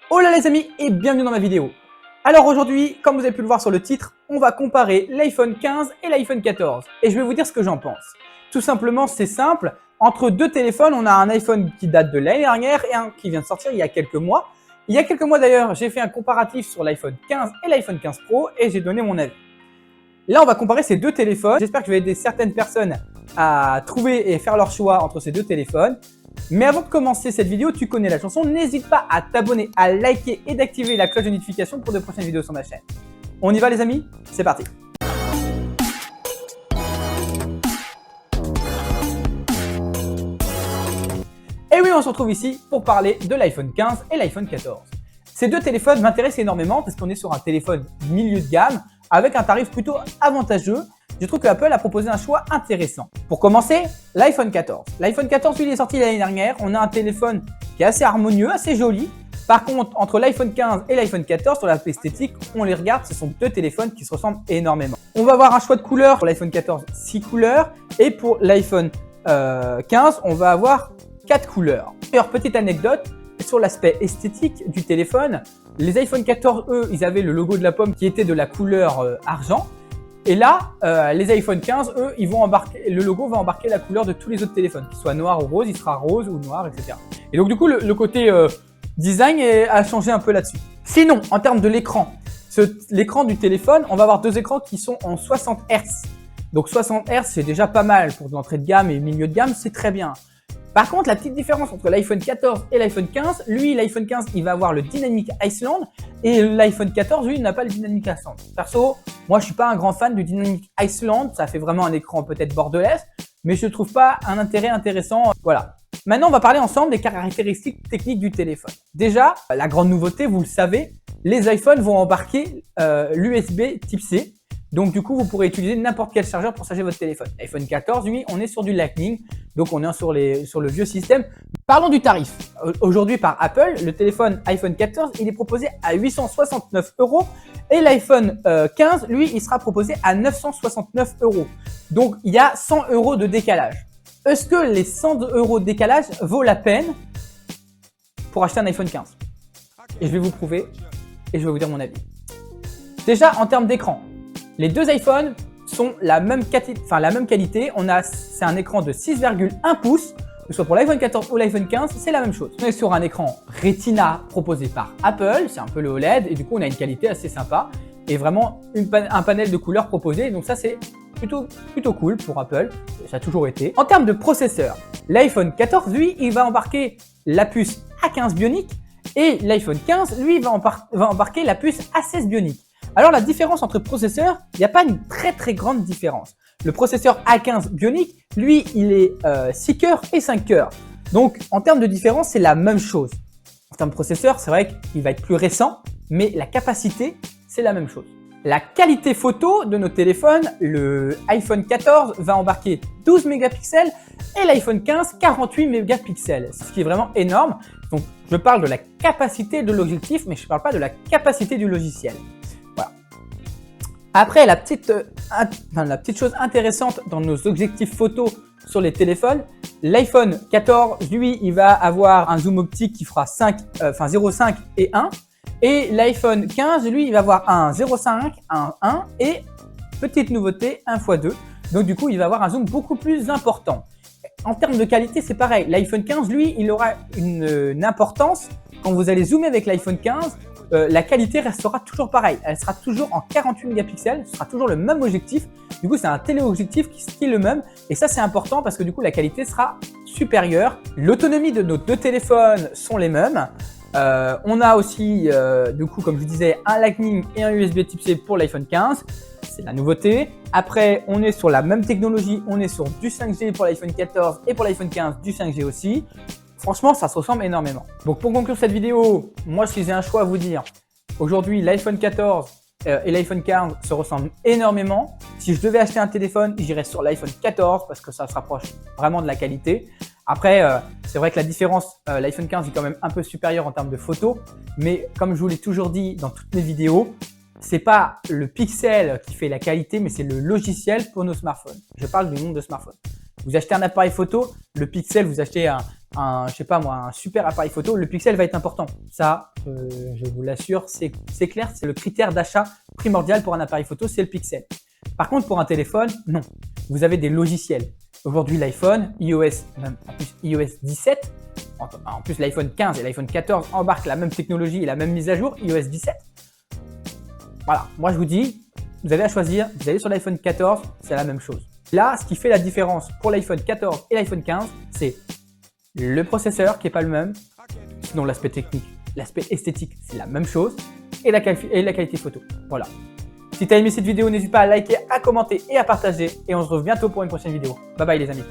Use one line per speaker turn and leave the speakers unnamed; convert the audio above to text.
Hola les amis et bienvenue dans ma vidéo. Alors aujourd'hui, comme vous avez pu le voir sur le titre, on va comparer l'iPhone 15 et l'iPhone 14 et je vais vous dire ce que j'en pense. Tout simplement, c'est simple, entre deux téléphones, on a un iPhone qui date de l'année dernière et un qui vient de sortir il y a quelques mois. Il y a quelques mois d'ailleurs, j'ai fait un comparatif sur l'iPhone 15 et l'iPhone 15 Pro et j'ai donné mon avis. Là, on va comparer ces deux téléphones. J'espère que je vais aider certaines personnes à trouver et faire leur choix entre ces deux téléphones. Mais avant de commencer cette vidéo, tu connais la chanson, n'hésite pas à t'abonner, à liker et d'activer la cloche de notification pour de prochaines vidéos sur ma chaîne. On y va les amis? C'est parti! Et oui, on se retrouve ici pour parler de l'iPhone 15 et l'iPhone 14. Ces deux téléphones m'intéressent énormément parce qu'on est sur un téléphone milieu de gamme avec un tarif plutôt avantageux. Je trouve que Apple a proposé un choix intéressant. Pour commencer, l'iPhone 14. L'iPhone 14, lui, il est sorti l'année dernière. On a un téléphone qui est assez harmonieux, assez joli. Par contre, entre l'iPhone 15 et l'iPhone 14, sur l'aspect esthétique, on les regarde, ce sont deux téléphones qui se ressemblent énormément. On va avoir un choix de couleurs pour l'iPhone 14, 6 couleurs. Et pour l'iPhone 15, on va avoir 4 couleurs. D'ailleurs, petite anecdote, sur l'aspect esthétique du téléphone, les iPhone 14, eux, ils avaient le logo de la pomme qui était de la couleur argent. Et là, les iPhone 15, eux, ils vont embarquer, le logo va embarquer la couleur de tous les autres téléphones, qu'il soit noir ou rose, il sera rose ou noir, etc. Et donc du coup, le côté design a changé un peu là-dessus. Sinon, en termes de l'écran, l'écran du téléphone, on va avoir deux écrans qui sont en 60 Hz. Donc 60 Hz, c'est déjà pas mal pour l'entrée de gamme et milieu de gamme, c'est très bien. Par contre, la petite différence entre l'iPhone 14 et l'iPhone 15, lui, l'iPhone 15, il va avoir le Dynamic Island et l'iPhone 14, lui, il n'a pas le Dynamic Island. Perso, moi, je suis pas un grand fan du Dynamic Island. Ça fait vraiment un écran peut-être borderless, mais je trouve pas un intérêt intéressant. Voilà. Maintenant, on va parler ensemble des caractéristiques techniques du téléphone. Déjà, la grande nouveauté, vous le savez, les iPhones vont embarquer l'USB Type C. Donc du coup, vous pourrez utiliser n'importe quel chargeur pour charger votre téléphone. iPhone 14, lui, on est sur du Lightning, donc on est sur le vieux système. Parlons du tarif. Aujourd'hui, par Apple, le téléphone iPhone 14, il est proposé à 869 € et l'iPhone 15, lui, il sera proposé à 969 €. Donc il y a 100 € de décalage. Est-ce que les 100 € de décalage vaut la peine pour acheter un iPhone 15? Et je vais vous prouver et je vais vous dire mon avis. Déjà, en termes d'écran, les deux iPhones sont la même qualité. C'est un écran de 6,1 pouces. Que ce soit pour l'iPhone 14 ou l'iPhone 15, c'est la même chose. On est sur un écran Retina proposé par Apple. C'est un peu le OLED et du coup, on a une qualité assez sympa et vraiment un panel de couleurs proposé. Donc ça, c'est plutôt cool pour Apple. Ça a toujours été. En termes de processeur, l'iPhone 14, lui, il va embarquer la puce A15 Bionic et l'iPhone 15, lui, va embarquer la puce A16 Bionic. Alors la différence entre processeurs, il n'y a pas une très grande différence. Le processeur A15 Bionic, lui, il est 6 cœurs et 5 cœurs. Donc en termes de différence, c'est la même chose. En termes de processeur, c'est vrai qu'il va être plus récent, mais la capacité, c'est la même chose. La qualité photo de nos téléphones, le iPhone 14 va embarquer 12 mégapixels et l'iPhone 15 48 mégapixels, ce qui est vraiment énorme. Donc je parle de la capacité de l'objectif, mais je ne parle pas de la capacité du logiciel. Après, la petite chose intéressante dans nos objectifs photo sur les téléphones, l'iPhone 14, lui, il va avoir un zoom optique qui fera 0,5 et 1. Et l'iPhone 15, lui, il va avoir un 0,5, un 1 et, petite nouveauté, 1x2. Donc du coup, il va avoir un zoom beaucoup plus important. En termes de qualité, c'est pareil. L'iPhone 15, lui, il aura une importance. Quand vous allez zoomer avec l'iPhone 15, la qualité restera toujours pareille. Elle sera toujours en 48 mégapixels, ce sera toujours le même objectif. Du coup, c'est un téléobjectif qui est le même. Et ça, c'est important parce que du coup, la qualité sera supérieure. L'autonomie de nos deux téléphones sont les mêmes. On a aussi, du coup, comme je vous disais, un Lightning et un USB Type C pour l'iPhone 15. C'est la nouveauté. Après, on est sur la même technologie. On est sur du 5G pour l'iPhone 14 et pour l'iPhone 15, du 5G aussi. Franchement, ça se ressemble énormément. Donc pour conclure cette vidéo, moi si j'ai un choix à vous dire, aujourd'hui l'iPhone 14 et l'iPhone 15 se ressemblent énormément. Si je devais acheter un téléphone, j'irais sur l'iPhone 14 parce que ça se rapproche vraiment de la qualité. Après, c'est vrai que la différence, l'iPhone 15 est quand même un peu supérieur en termes de photos. Mais comme je vous l'ai toujours dit dans toutes mes vidéos, c'est pas le pixel qui fait la qualité, mais c'est le logiciel pour nos smartphones. Je parle du nombre de smartphones. Vous achetez un appareil photo, le pixel, vous achetez je sais pas moi, un super appareil photo, le pixel va être important. Ça, je vous l'assure, c'est clair, c'est le critère d'achat primordial pour un appareil photo, c'est le pixel. Par contre, pour un téléphone, non. Vous avez des logiciels. Aujourd'hui, l'iPhone, en plus iOS 17, en plus l'iPhone 15 et l'iPhone 14 embarquent la même technologie et la même mise à jour, iOS 17. Voilà, moi je vous dis, vous avez à choisir, vous allez sur l'iPhone 14, c'est la même chose. Là, ce qui fait la différence pour l'iPhone 14 et l'iPhone 15, c'est le processeur qui n'est pas le même, sinon l'aspect technique, l'aspect esthétique, c'est la même chose, et la qualité photo. Voilà. Si tu as aimé cette vidéo, n'hésite pas à liker, à commenter et à partager. Et on se retrouve bientôt pour une prochaine vidéo. Bye bye les amis.